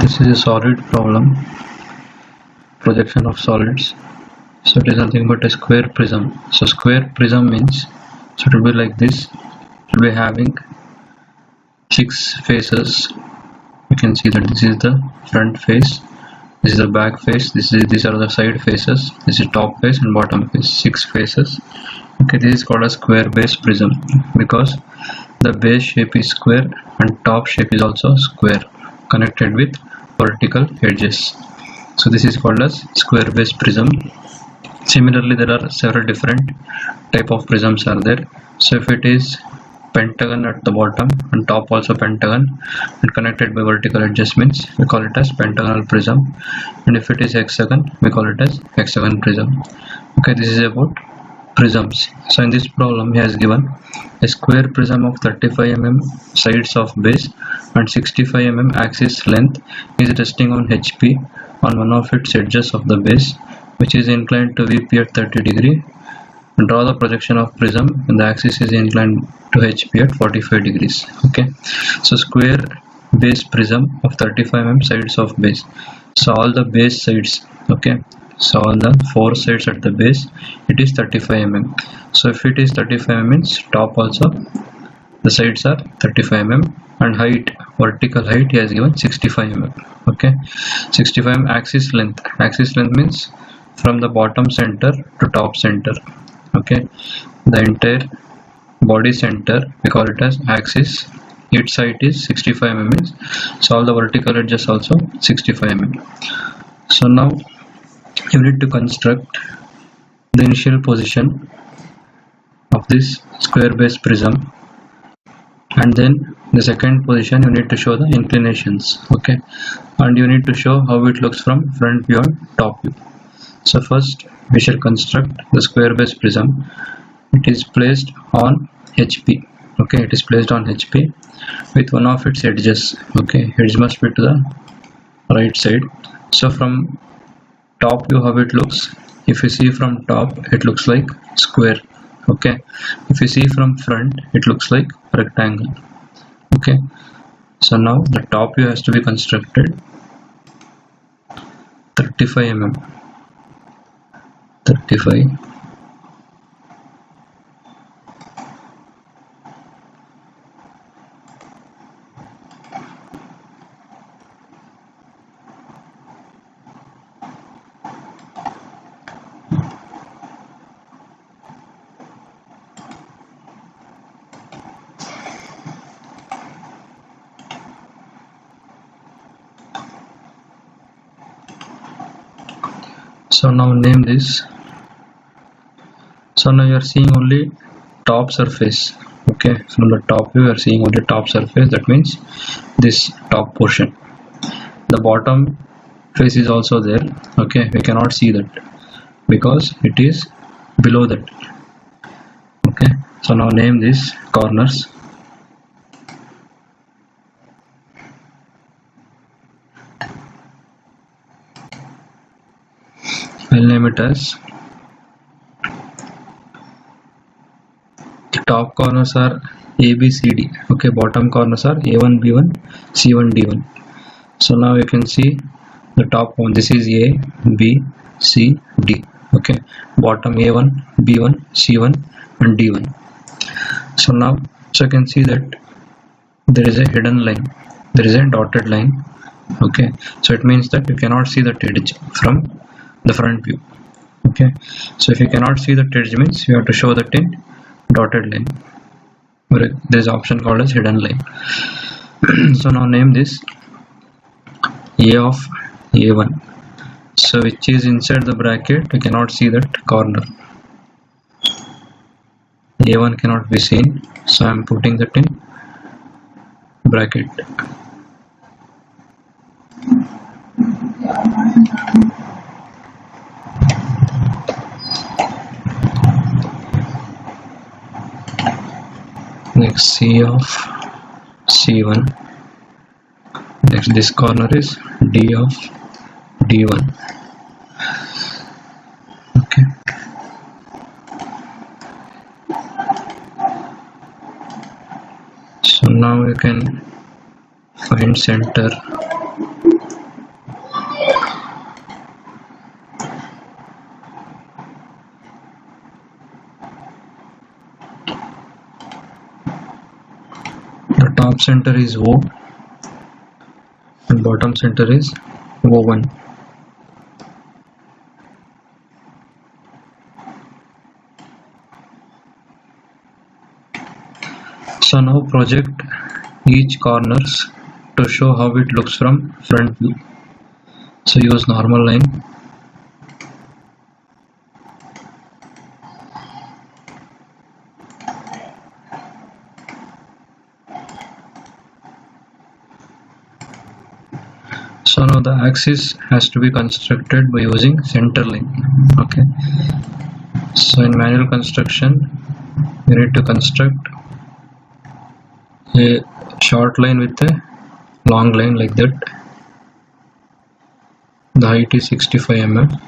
This is a solid problem, projection of solids. So it is nothing but a square prism. So square prism means, so it will be like this. It will be having 6 faces. You can see that this is the front face, this is the back face, these are the side faces, this is top face and bottom face, 6 faces. Okay, this is called a square base prism because the base shape is square and top shape is also square, connected with vertical edges. So this is called as square base prism. Similarly, there are several different type of prisms are there. So if it is pentagon at the bottom and top also pentagon and connected by vertical edges, means we call it as pentagonal prism, and if it is hexagon we call it as hexagon prism. Okay, this is about prisms. So in this problem he has given a square prism of 35 mm sides of base and 65 mm axis length is resting on HP on one of its edges of the base, which is inclined to VP at 30 degree. Draw the projection of prism and the axis is inclined to HP at 45 degrees. Okay, so square base prism of 35 mm sides of base. So all the base sides, okay, so all the 4 sides at the base, it is 35 mm. So if it is 35 mm means top also the sides are 35 mm, and height, vertical height he has given 65 mm. Okay, 65 mm axis length. Axis length means from the bottom center to top center. Okay, the entire body center we call it as axis. Its height is 65 mm, so all the vertical edges also 65 mm. So now you need to construct the initial position of this square base prism, and then the second position you need to show the inclinations. Okay, and you need to show how it looks from front view and top view. So first we shall construct the square base prism. It is placed on HP. Okay, it is placed on HP with one of its edges. Okay, edge must be to the right side. So from top view how it looks, if you see from top it looks like square. Okay, if you see from front it looks like rectangle. Okay, so now the top view has to be constructed 35 mm. 35. So now name this. So now you are seeing only top surface. Okay, from the top view you are seeing only top surface, that means this top portion. The bottom face is also there. Okay, we cannot see that because it is below that. Okay, so now name this corners. I'll name it as, top corners are A, B, C, D. Okay, bottom corners are A1, B1, C1, D1. So now you can see the top one. This is A, B, C, D. Okay, bottom A1, B1, C1 and D1. So now, so you can see that there is a hidden line. There is a dotted line. Okay, so it means that you cannot see the edge from the front view. Okay, so if you cannot see the edge means you have to show that in dotted line. There is an option called as hidden line. So now name this A of A1. So which is inside the bracket, you cannot see that corner. A1 cannot be seen, so I am putting that in bracket. Next C of C1. Next this corner is D of D1. Okay. So now you can find center top center is O and bottom center is O1. So now project each corners to show how it looks from front view. So use normal line. So now the axis has to be constructed by using center line. Okay. So in manual construction, you need to construct a short line with a long line like that. The height is 65 mm.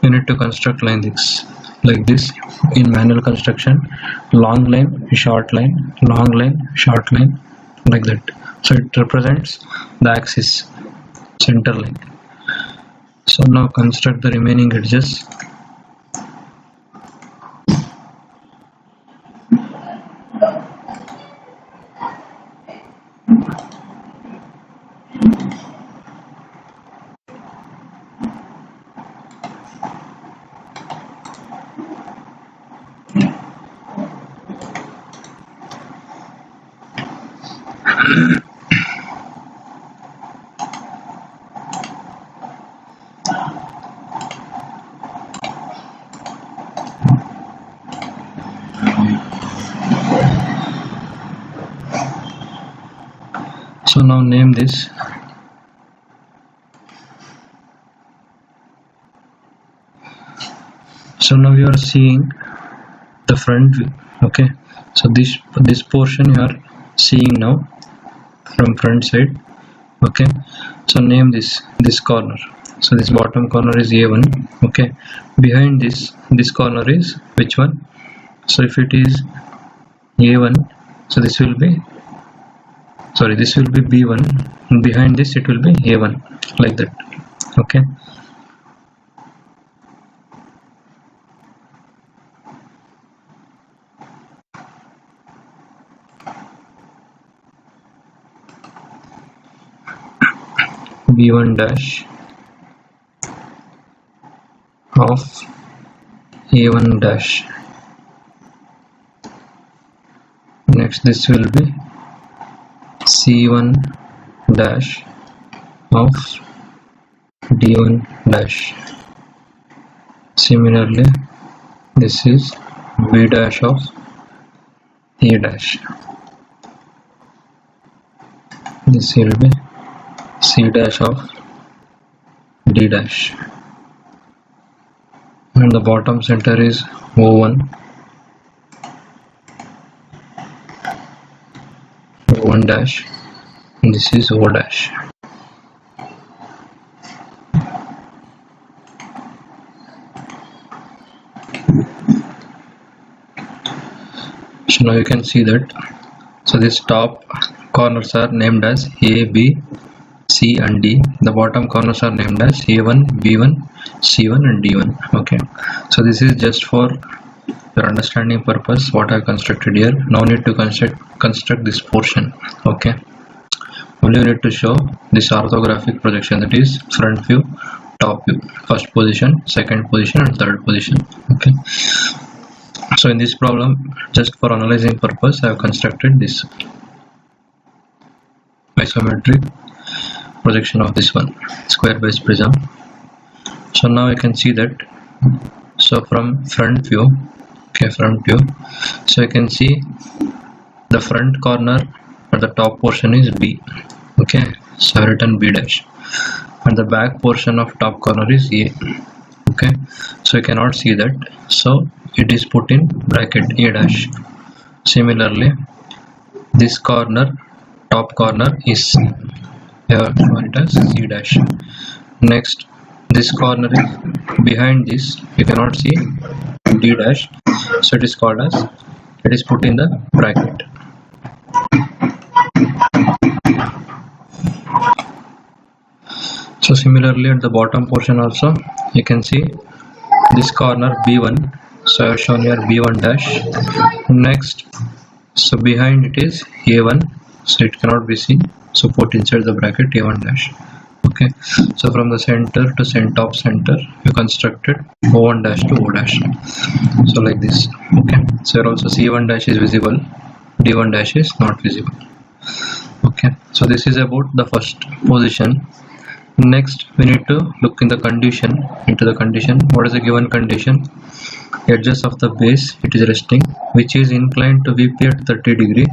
You need to construct line like this in manual construction. Long line, short line, long line, short line, like that. So it represents the axis, center line. So now construct the remaining edges. So now name this. So now you are seeing the front view. Okay, so this portion you are seeing now from front side. Okay, so name this corner. So this bottom corner is A1. Okay, behind this corner is which one? So if it is A1, so this will be B1, and behind this it will be A1, like that. Okay, B1 dash of A1 dash. Next this will be C1 dash of D1 dash. Similarly, this is B dash of A dash. This will be C dash of D dash. And the bottom center is O1. O1 dash. And this is O dash. So now you can see that. So this top corners are named as A, B, C and D. The bottom corners are named as A1, B1, C1 and D1. Okay, so this is just for your understanding purpose what I constructed here. Now need to construct this portion. Okay, only need to show this orthographic projection, that is front view, top view, first position, second position and third position. Okay, so in this problem, just for analyzing purpose, I have constructed this isometric projection of this one, square base prism. So now I can see that. So from front view, okay, front view, so you can see the front corner at the top portion is B. Okay, so I have written B dash, and the back portion of top corner is A. Okay, so you cannot see that, so it is put in bracket A dash. Similarly, this corner, top corner is C. Here it as C dash. Next, this corner is behind this, you cannot see, D dash, so it is called as, it is put in the bracket. So similarly at the bottom portion also you can see this corner B1, so I have shown here B1 dash. Next So behind it is A1, so it cannot be seen, so put inside the bracket A1 dash. Okay, so from the center to top center you constructed O1 dash to O dash, so like this. Okay, so here also C1 dash is visible, D1 dash is not visible. Okay, so this is about the first position. Next we need to look into the condition. What is the given condition? Edges of the base, it is resting, which is inclined to VP at 30 degree.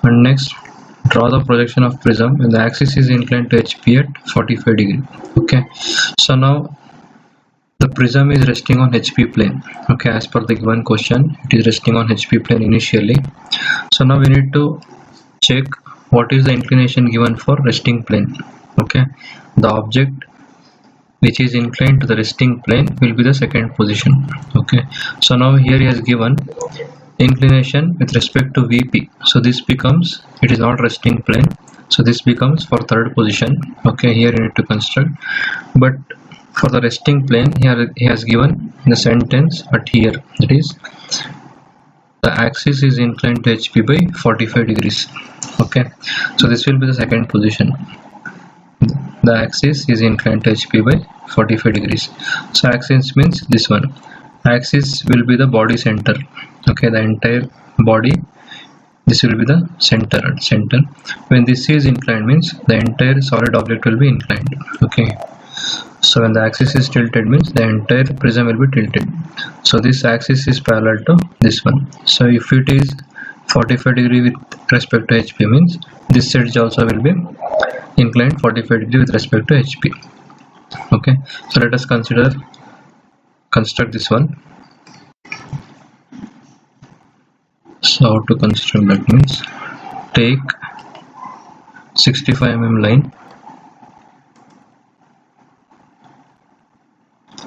And next, draw the projection of prism and the axis is inclined to HP at 45 degree. Okay, so now the prism is resting on HP plane. Okay, as per the given question, it is resting on HP plane initially. So now we need to check what is the inclination given for resting plane. Okay, the object which is inclined to the resting plane will be the second position. Okay, so now here he has given inclination with respect to VP, so this becomes, it is not resting plane, so this becomes for third position. Okay, here you need to construct, but for the resting plane here he has given in the sentence at here, that is the axis is inclined to HP by 45 degrees. Okay, so this will be the second position. The axis is inclined to HP by 45 degrees. So axis means this one. Axis will be the body center. Okay, the entire body, this will be the center. When this is inclined means the entire solid object will be inclined. Okay, so when the axis is tilted means the entire prism will be tilted. So this axis is parallel to this one. So if it is 45 degree with respect to HP means this edge also will be inclined 45 degree with respect to HP. Okay, so let us construct this one. So how to construct that means, take 65 mm line,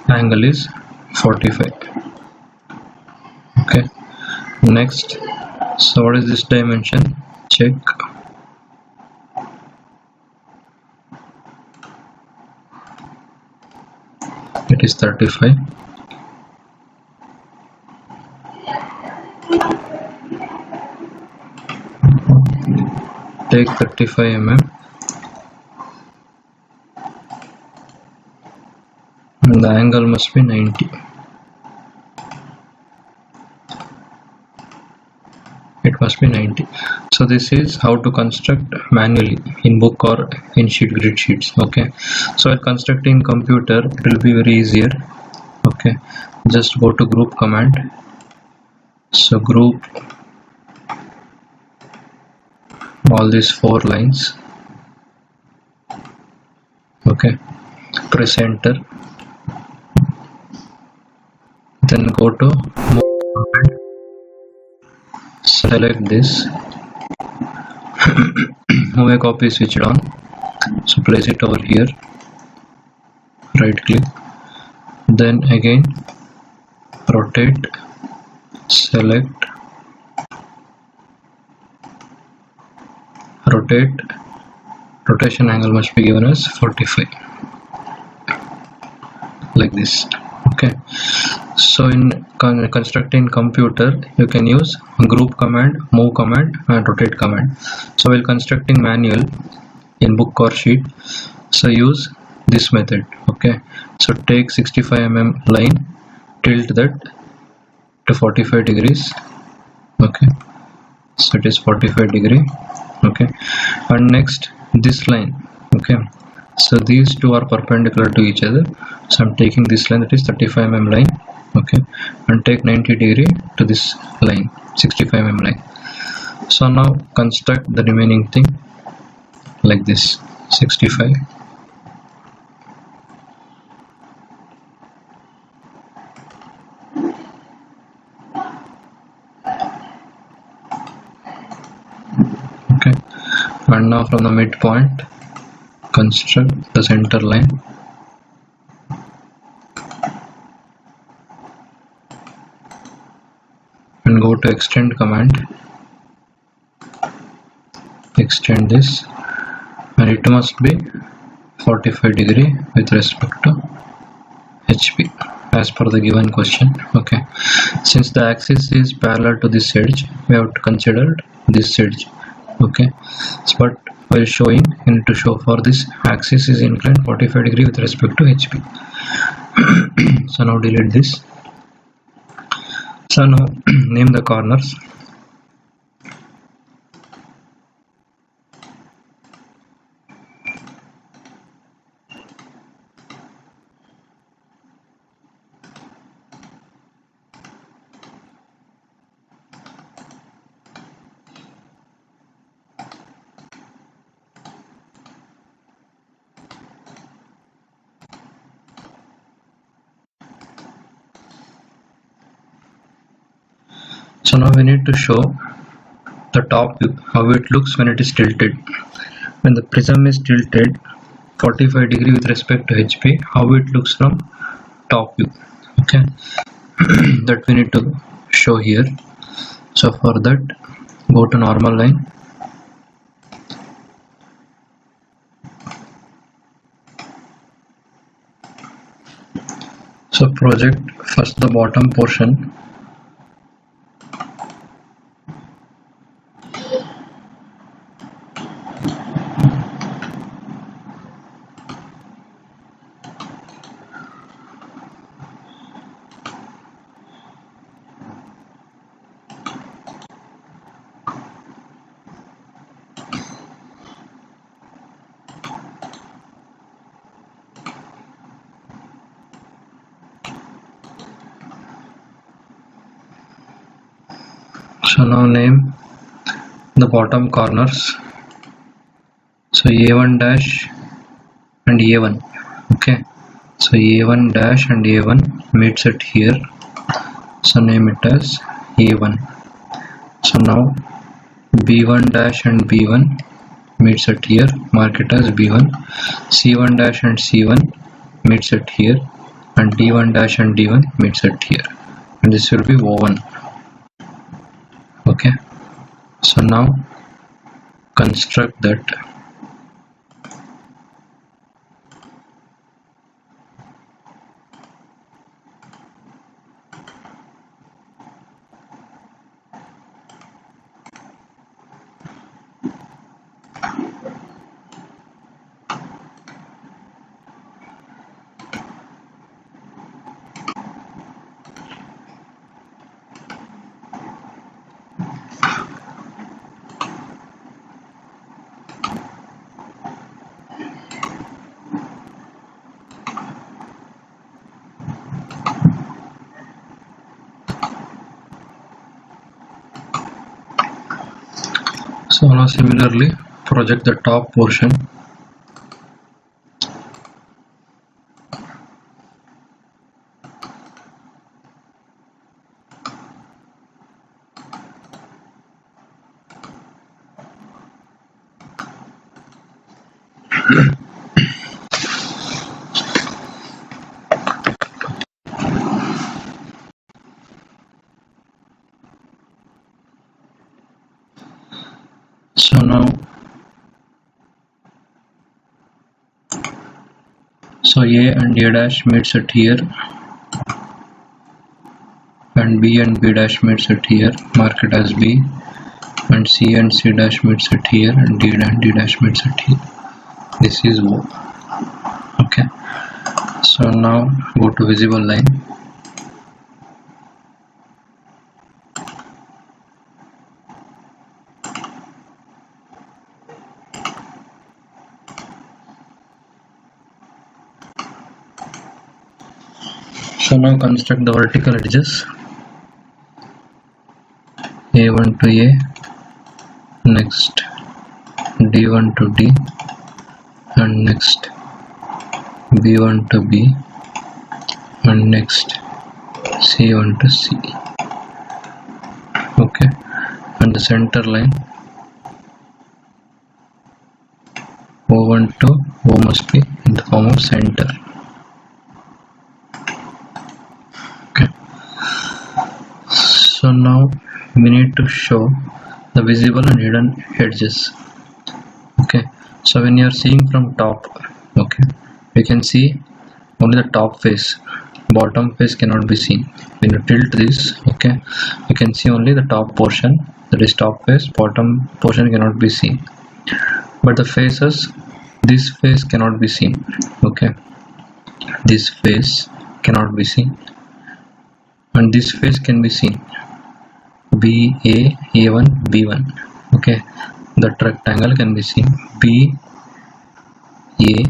angle is 45. Okay, next, so what is this dimension? Check. It is 35. Take 35 mm and the angle must be 90. It must be 90. So this is how to construct manually in book or in grid sheets. Okay, so while constructing computer it will be very easier. Okay, just go to group command. So group all these 4 lines. Okay, press enter, then go to move command, select this. Move copy switched on, so place it over here, right click, then again rotate, select, rotate, rotation angle must be given as 45, like this. Okay, so in constructing computer you can use group command, move command and rotate command. So while constructing manual in book or sheet, so use this method. Okay, so take 65 mm line, tilt that to 45 degrees. Okay, so it is 45 degree. Okay, and next this line. Okay, so these two are perpendicular to each other, so I'm taking this line, that is 35 mm line. Okay, and take 90 degree to this line, 65 mm line. So now construct the remaining thing like this, 65. Okay, and now from the midpoint construct the center line. And go to extend command, extend this, and it must be 45 degree with respect to HP. as per the given question. Okay, since the axis is parallel to this edge, we have to consider this edge. Okay, but while showing, you need to show for this axis is inclined 45 degree with respect to HP. So now delete this. So now name the corners. So now we need to show the top view, how it looks when it is tilted. When the prism is tilted 45 degree with respect to HP, how it looks from top view. Okay, that we need to show here. So for that, go to normal line. So project first the bottom portion. So now name the bottom corners. So A1 dash and A1. Okay, so A1 dash and A1 meets at here. So name it as A1. So now B1 dash and B1 meets at here. Mark it as B1. C1 dash and C1 meets at here, and D1 dash and D1 meets at here, and this will be O1. Okay, so now construct that. So now similarly project the top portion. So now A and A dash meets at here, and B and B dash meets at here, mark it as B, and C and C dash meets at here, and D and D dash meets at here. This is O. Okay, so now go to visible line. So now construct the vertical edges. A1 to A, next D1 to D, and next B1 to B, and next C1 to C. Okay, and the center line O1 to O must be in the form of center. So now we need to show the visible and hidden edges. Okay, so when you are seeing from top, okay, we can see only the top face. bottom face cannot be seen. When you tilt this, okay, you can see only the top portion, that is top face. Bottom portion cannot be seen, but the faces, this face cannot be seen. Okay, this face cannot be seen, and this face can be seen. B A A1 B1. Okay, that rectangle can be seen. B A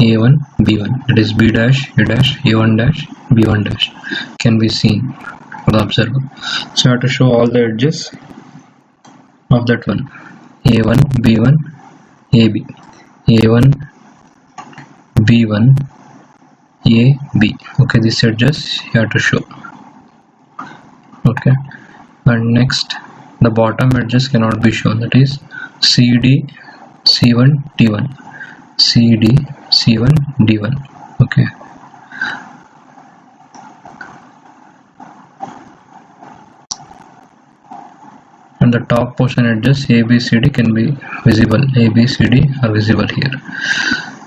A1 B1, that is B dash A dash A1 dash B1 dash can be seen for the observer. So you have to show all the edges of that one. A1 B1 AB, A1 B1 AB. Okay, these edges you have to show. Okay, and next the bottom edges cannot be shown, that is CD C1 D1, CD C1 D1. Okay, and the top portion edges ABCD can be visible. ABCD are visible here.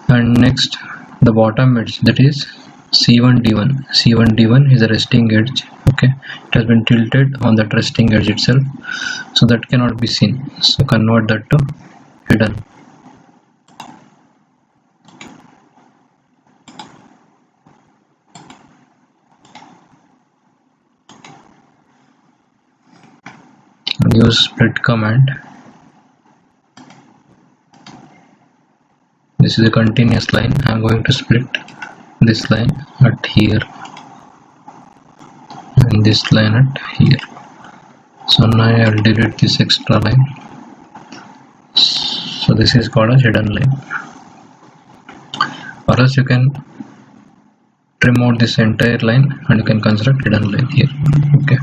And next the bottom edge, that is C1 D1. C1 D1 is a resting edge. Okay, it has been tilted on that resting edge itself, so that cannot be seen. So convert that to hidden. Use split command. This is a continuous line. I am going to split this line at here and this line at here. So now I will delete this extra line. So this is called a hidden line. Or else you can trim out this entire line and you can construct hidden line here. Okay,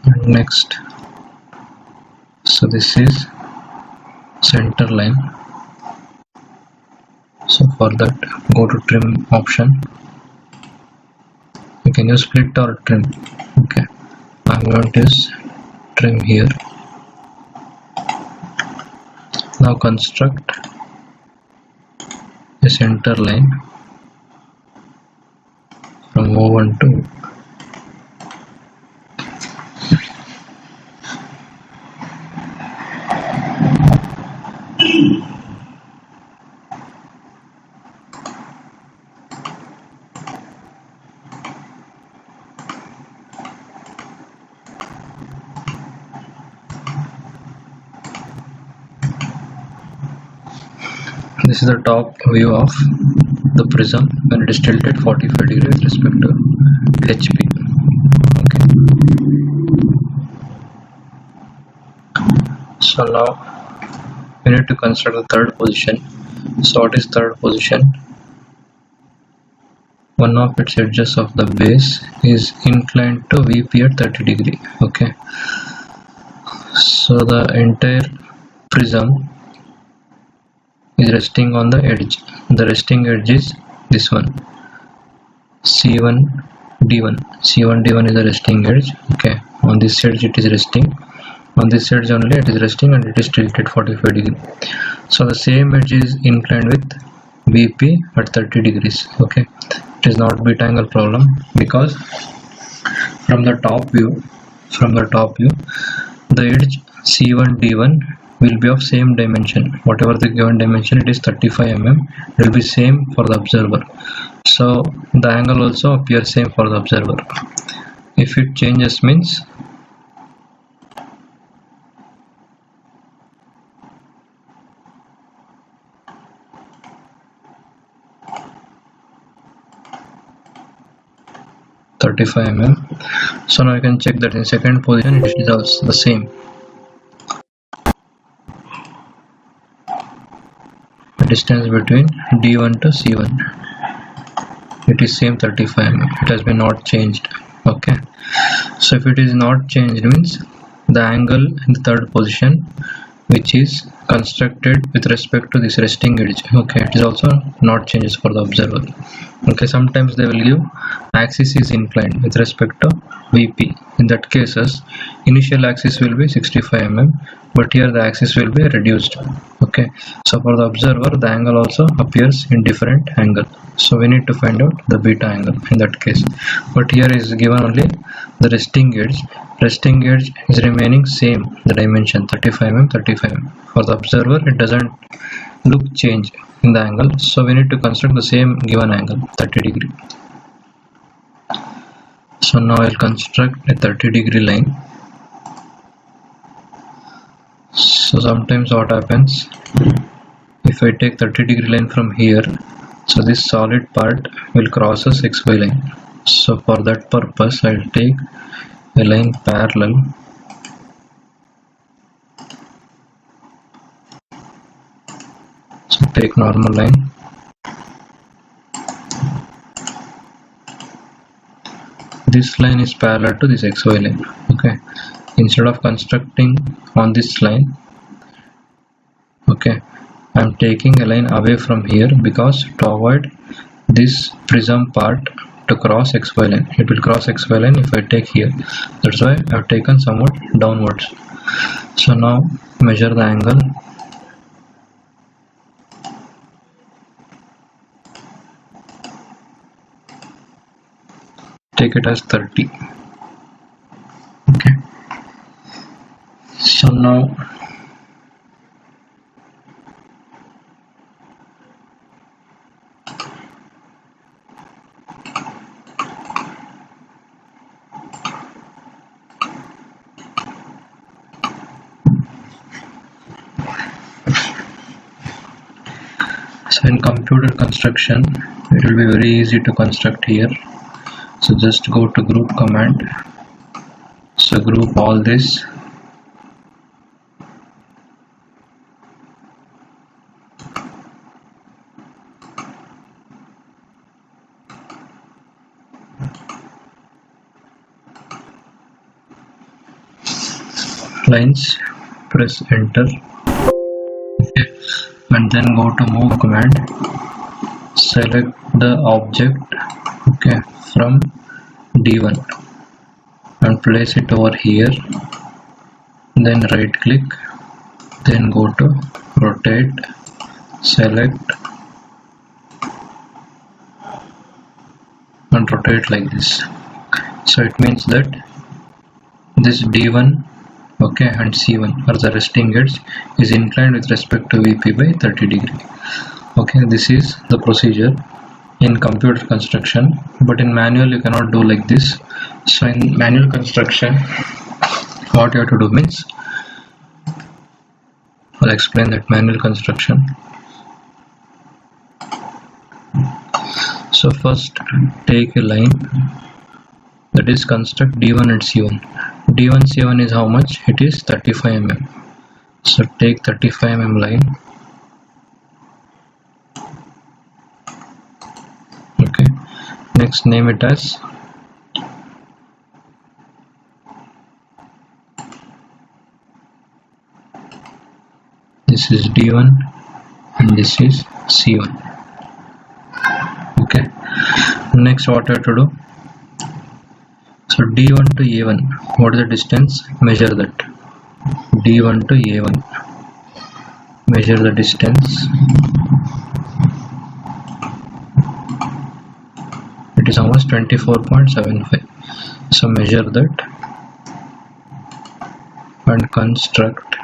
and next, so this is center line. So for that, go to trim option. You can use split or trim. Okay, I'm going to use trim here. Now construct a center line from O1 to this is the top view of the prism when it is tilted 45 degrees with respect to HP. Okay, so now we need to construct the third position. So what is third position? One of its edges of the base is inclined to VP at 30 degree. Okay, so the entire prism is resting on the edge. The resting edge is this one, C1 D1. C1 D1 is the resting edge. Okay, on this edge it is resting, on this edge only it is resting, and it is tilted 45 degree. So the same edge is inclined with VP at 30 degrees. Okay, it is not bit angle problem, because from the top view, the edge C1 D1 will be of same dimension. Whatever the given dimension, it is 35 mm, it will be same for the observer. So the angle also appears same for the observer. If it changes means mm. So now you can check that in second position it is also the same. The distance between D1 to C1, it is same 35 mm. It has been not changed. Okay, so if it is not changed means the angle in the third position, which is constructed with respect to this resting edge, okay, it is also not changes for the observer. Okay, sometimes they will give axis is inclined with respect to VP. In that cases, initial axis will be 65 mm, but here the axis will be reduced. Okay, so for the observer the angle also appears in different angle, so we need to find out the beta angle in that case. But here is given only the resting edge is remaining same, the dimension 35 mm 35 mm. For the observer it doesn't look change in the angle, so we need to construct the same given angle 30 degree. So now I'll construct a 30 degree line. So sometimes what happens, if I take 30 degree line from here, so this solid part will cross a XY line. So for that purpose I'll take a line parallel so take normal line. This line is parallel to this XY line. Okay, instead of constructing on this line, okay, I'm taking a line away from here because to avoid this prism part to cross XY line. It will cross XY line if I take here. That's why I've taken somewhat downwards. So now measure the angle. Take it as 30. Okay. So now in computer construction it will be very easy to construct here. So just go to group command, so group all this, lines, press enter, and then go to move command, select the object, okay, from D1 and place it over here, then right click, then go to rotate, select and rotate like this. So it means that this D1, okay, and C1 or the resting edge is inclined with respect to VP by 30 degree. Okay, this is the procedure in computer construction, but in manual you cannot do like this. So in manual construction what you have to do means, I'll explain that manual construction. So first take a line, that is construct D1 and C1. D1 C1 is how much? It is 35 mm. So take 35 mm line. Okay, next name it as this is D1 and this is C1. Okay, next what I have to do, so D1 to A1, what is the distance? Measure that. D1 to A1, measure the distance. It is almost 24.75. So measure that and construct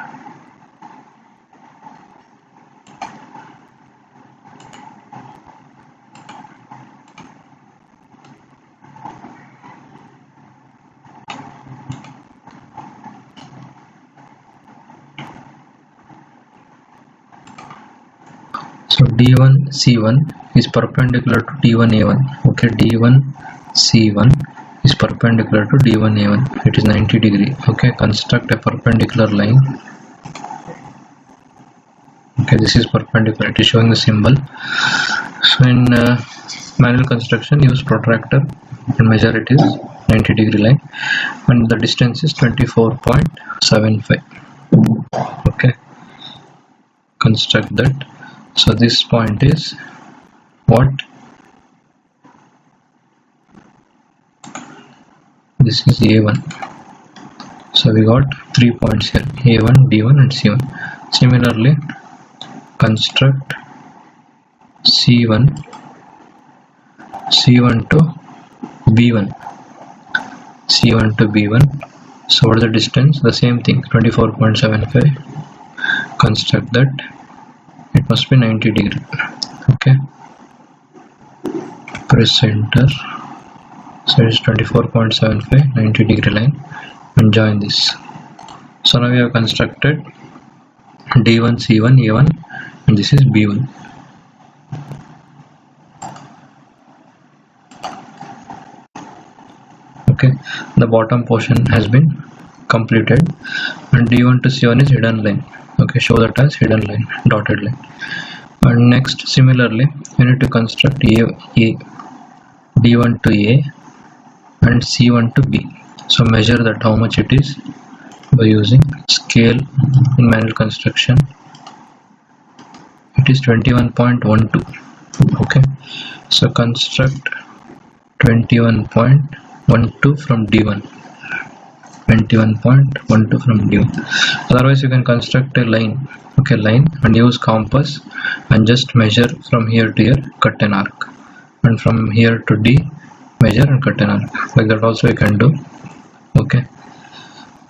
D1 C1 is perpendicular to D1 A1. Okay, D1 C1 is perpendicular to D1 A1. It is 90 degree. Okay, construct a perpendicular line. Okay, this is perpendicular. It is showing the symbol. So in manual construction, use protractor and measure it is 90 degree line, and the distance is 24.75. Okay, construct that. So this point is what? This is A1. So we got 3 points here, A1, B1 and C1. Similarly, construct C1 to B1. C1 to B1. So what is the distance? The same thing, 24.75. Construct that. It must be 90 degree. Okay. Press enter. So it's 24.75, 90 degree line, and join this. So now we have constructed D1, C1, A1, and this is B1. Okay, the bottom portion has been completed, and D1 to C1 is hidden line. Okay, show that as hidden line, dotted line. And next, similarly, you need to construct D1 to A and C1 to B. So measure that how much it is by using scale in manual construction. It is 21.12. Okay, so construct 21.12 from D1. 21.12 from D1. Otherwise you can construct a line. Okay, line, and use compass and just measure from here to here, cut an arc, and from here to D measure and cut an arc. Like that also you can do. Okay,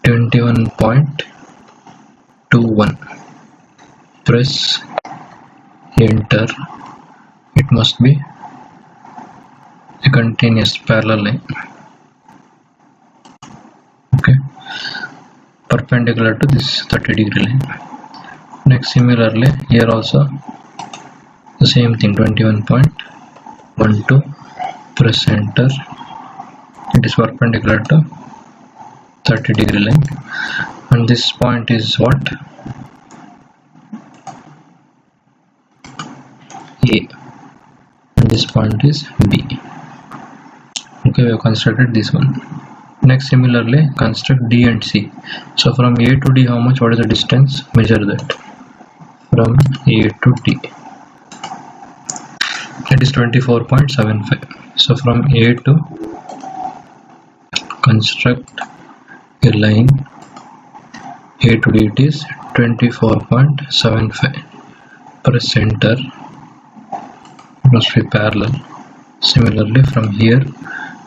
21.21. Press enter. It must be a continuous parallel line. Okay, perpendicular to this 30 degree line. Next, similarly here also the same thing, 21.12. Press enter. It is perpendicular to 30 degree line, and this point is what? A, and this point is B. Okay, we have constructed this one. Next, similarly construct D and C. So from A to D, how much? What is the distance? Measure that from A to D. It is 24.75. So from A to construct a line A to D, it is 24.75. Press enter. Must be parallel. Similarly from here,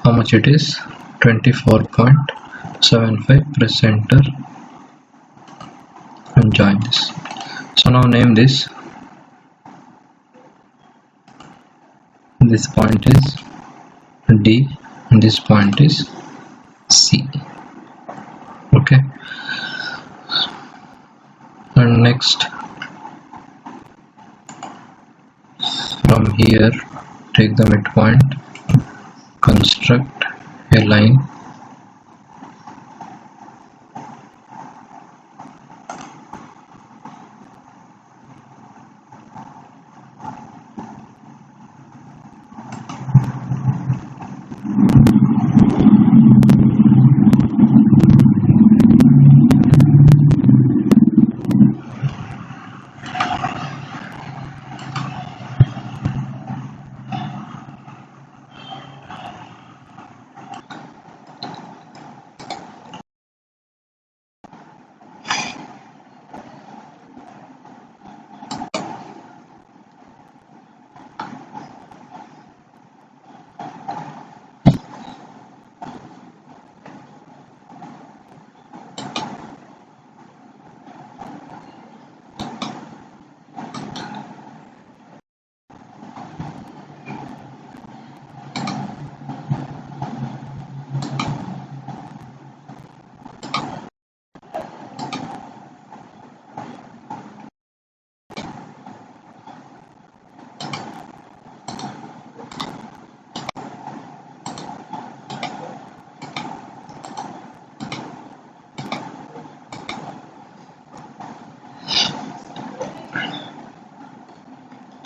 how much it is? 24.75. Press enter and join this. So now name this. This point is D and this point is C. Okay, and next from here take the midpoint, construct a line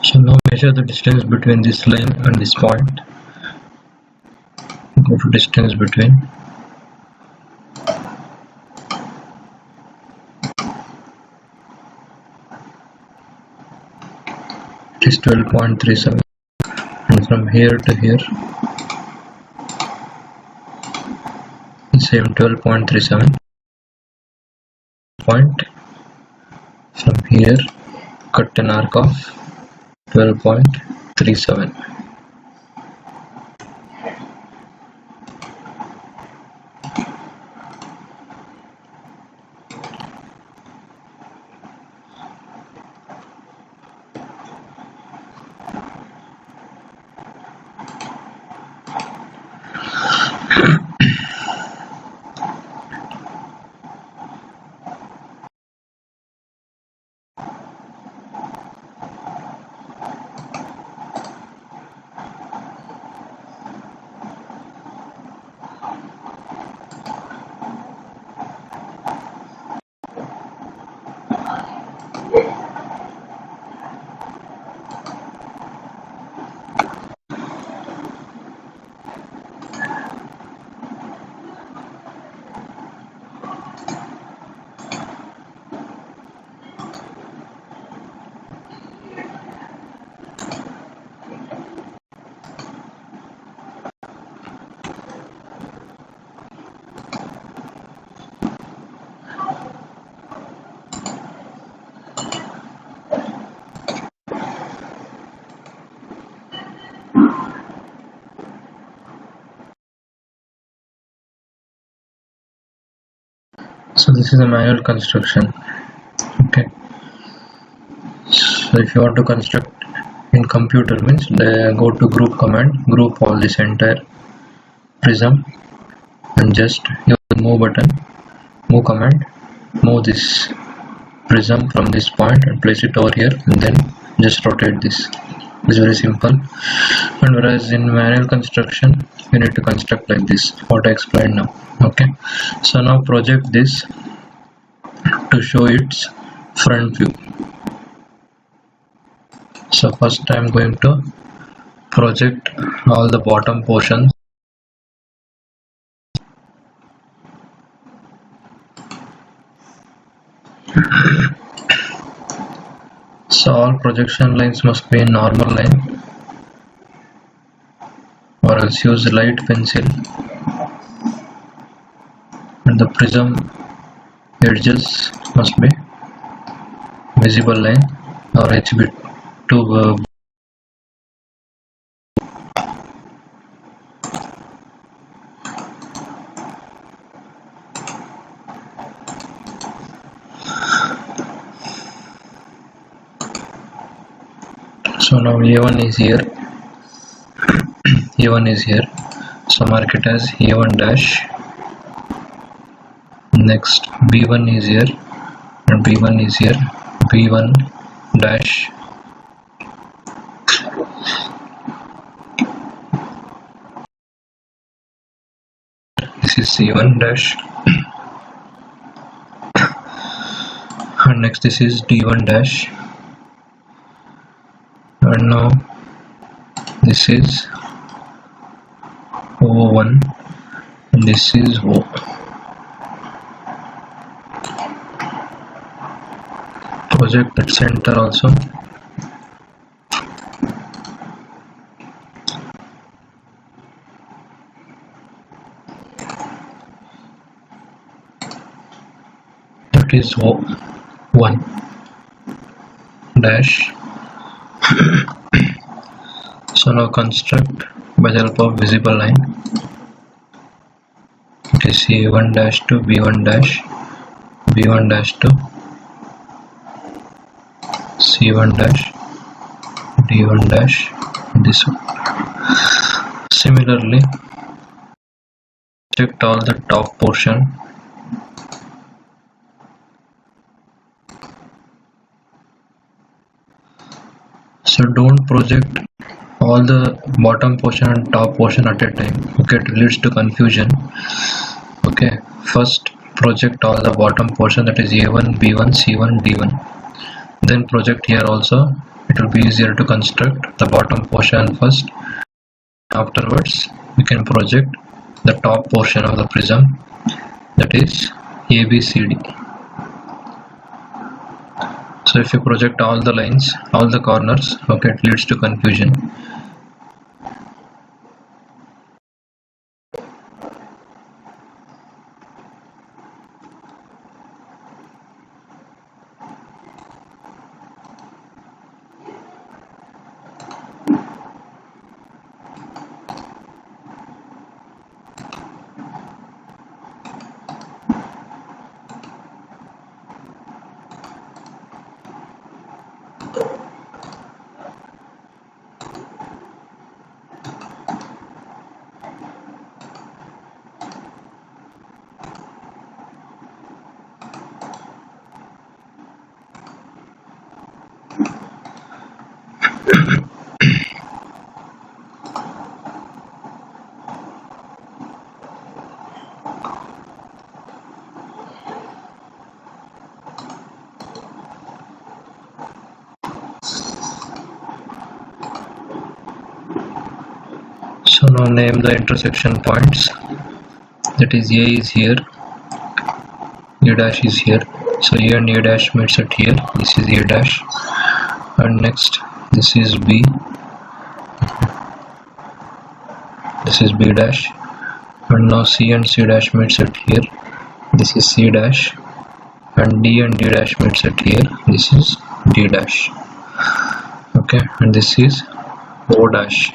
So now measure the distance between this line and this point. Go to distance between. It is 12.37, and from here to here the same 12.37. point. From here cut an arc of 12.37. So this is a manual construction. Okay, so if you want to construct in computer means go to group command, group all this entire prism, and just use the move button, move command, move this prism from this point and place it over here, and then just rotate this. It's very simple. And whereas in manual construction you need to construct like this, what I explained now. Okay, so now project this to show its front view. So first I'm going to project all the bottom portions. So all projection lines must be in normal line, or else use light pencil, and the prism edges must be visible line or HB to so now A1 is here, A1 is here, so mark it as A1 dash. Next B1 is here and B1 is here, B1 dash. This is C1 dash, and next this is D1 dash, and now this is O1 and this is O. Project that center also. That is O1 dash. So now construct by the help of visible line. It is C1 dash to B1 dash, B1 dash to C1 dash, D1 dash, this one. Similarly, project all the top portion. So don't project all the bottom portion and top portion at a time. Okay, it leads to confusion. Okay, first project all the bottom portion, that is A1, B1, C1, D1. Then project here also. It will be easier to construct the bottom portion first. Afterwards we can project the top portion of the prism, that is ABCD. So if you project all the lines, all the corners, okay, it leads to confusion. So now name the intersection points. That is, A is here, A dash is here. So A and A dash meets at here. This is A dash, and next this is B. This is B dash, and now C and C dash meets at here. This is C dash, and D and D dash meets at here. This is D dash. Okay, and this is O dash.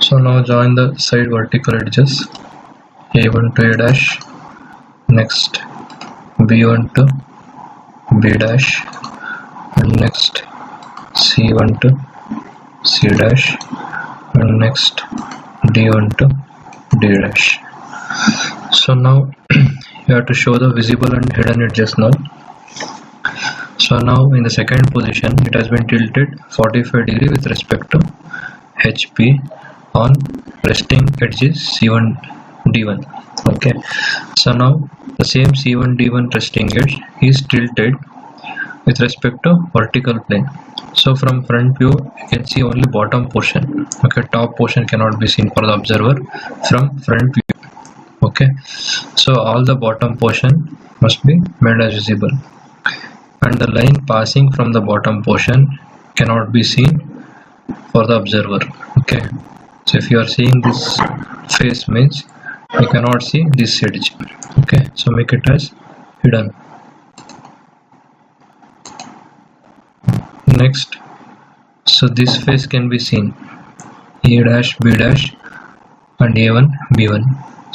So now join the side vertical edges, A1 to A dash, next B1 to B dash, and next C1 to C dash, and next D1 to D dash. So now you have to show the visible and hidden edges now. So now in the second position it has been tilted 45 degree with respect to HP on resting edges C1 D1. Okay, so now the same C1 D1 resting edge is tilted with respect to vertical plane. So from front view you can see only bottom portion. Okay, top portion cannot be seen for the observer from front view. Okay, so all the bottom portion must be made as visible, and the line passing from the bottom portion cannot be seen for the observer. Okay, so if you are seeing this face, means you cannot see this edge. Okay, so make it as hidden. Next, so this face can be seen, A dash, B dash, and A1 B1.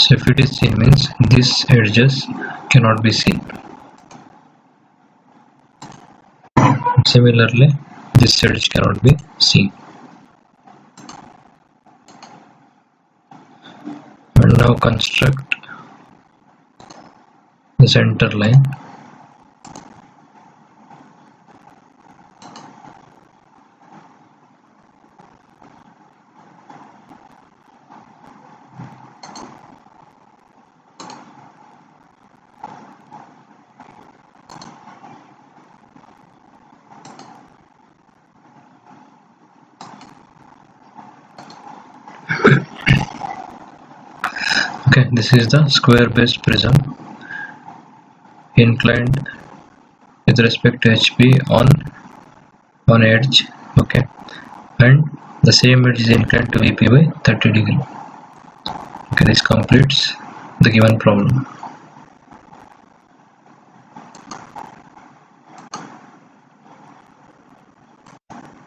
So if it is seen, means this edges cannot be seen. Similarly, this edge cannot be seen. And now construct the center line. Okay, this is the square based prism inclined with respect to HP on edge. Okay, and the same edge is inclined to VP by 30 degree. Okay, this completes the given problem.